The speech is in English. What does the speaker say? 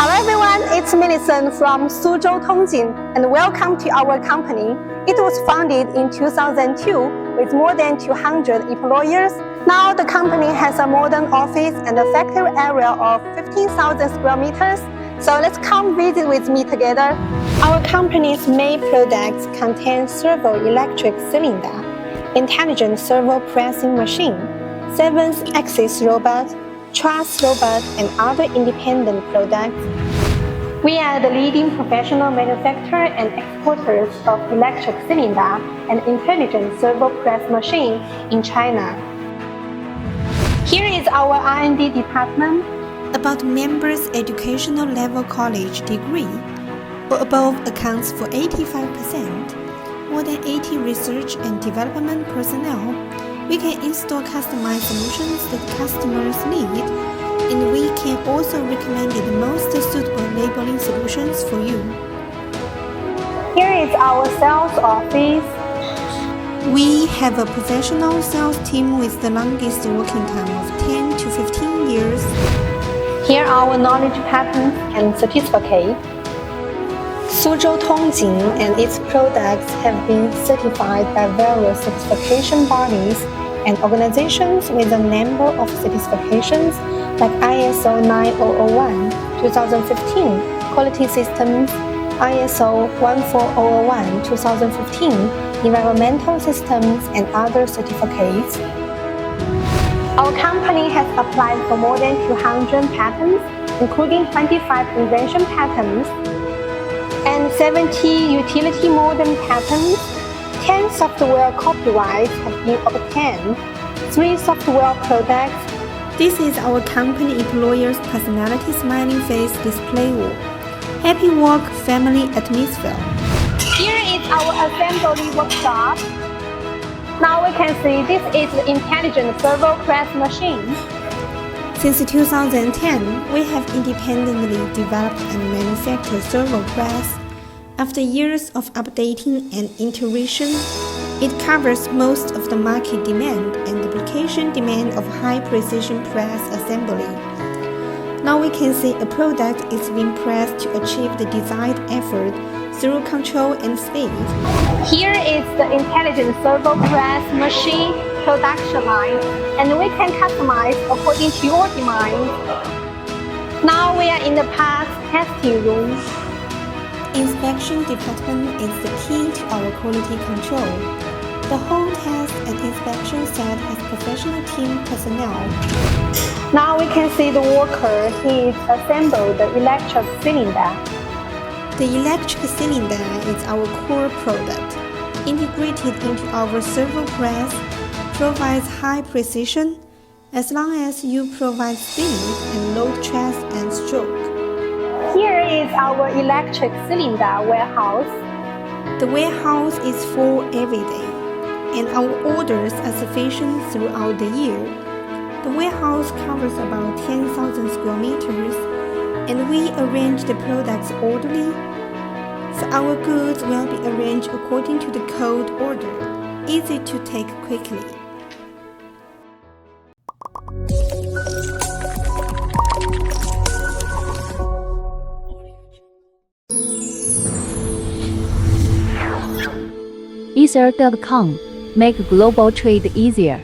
Hello everyone, it's Millicent from Suzhou Tongjin and welcome to our company. It was founded in 2002 with more than 200 employees. Now the company has a modern office and a factory area of 15,000 square meters. So let's come visit with me together. Our company's main products contain Servo electric cylinder, intelligent servo pressing machine, 7-axis robot, truss robot, and other independent products. We are the leading professional manufacturer and exporters of electric cylinder and intelligent servo press machine in China. Here is our R&D department. About members' educational level college degree or above accounts for 85%. More than 80 research and development personnel. We can install customized solutions that customers need, and we can also recommend the most suitable labeling solutions for you. Here is our sales office. We have a professional sales team with the longest working time of 10 to 15 years. Here are our knowledge patents and certificates. Suzhou Tongjin and its products have been certified by various certification bodies and organizations with a number of certifications like ISO 9001, 2015, Quality Systems, ISO 14001, 2015, Environmental Systems, and other certificates. Our company has applied for more than 200 patents, including 25 invention patents and 70 utility modem patents. 10 software copyrights have been obtained, 3 software products. This is our company employer's personality smiling face display wall. Happy work family atmosphere. Here is our assembly workshop. Now we can see this is the intelligent servo press machine. Since 2010, we have independently developed and manufactured servo press. After years of updating and iteration, it covers most of the market demand and application demand of high-precision press assembly. Now we can see a product is being pressed to achieve the desired effort through control and speed. Here is the intelligent servo press machine production line, and we can customize according to your demand. Now we are in the parts testing room. Inspection department is the key to our quality control. The whole test and inspection set has professional team personnel. Now we can see the worker. He assembled the electric cylinder. The electric cylinder is our core product. Integrated into our servo press, provides high precision as long as you provide speed and low stress and stroke. Here is our electric cylinder warehouse. The warehouse is full every day, and our orders are sufficient throughout the year. The warehouse covers about 10,000 square meters, and we arrange the products orderly, so our goods will be arranged according to the code order, easy to take quickly. Ether.com, make global trade easier.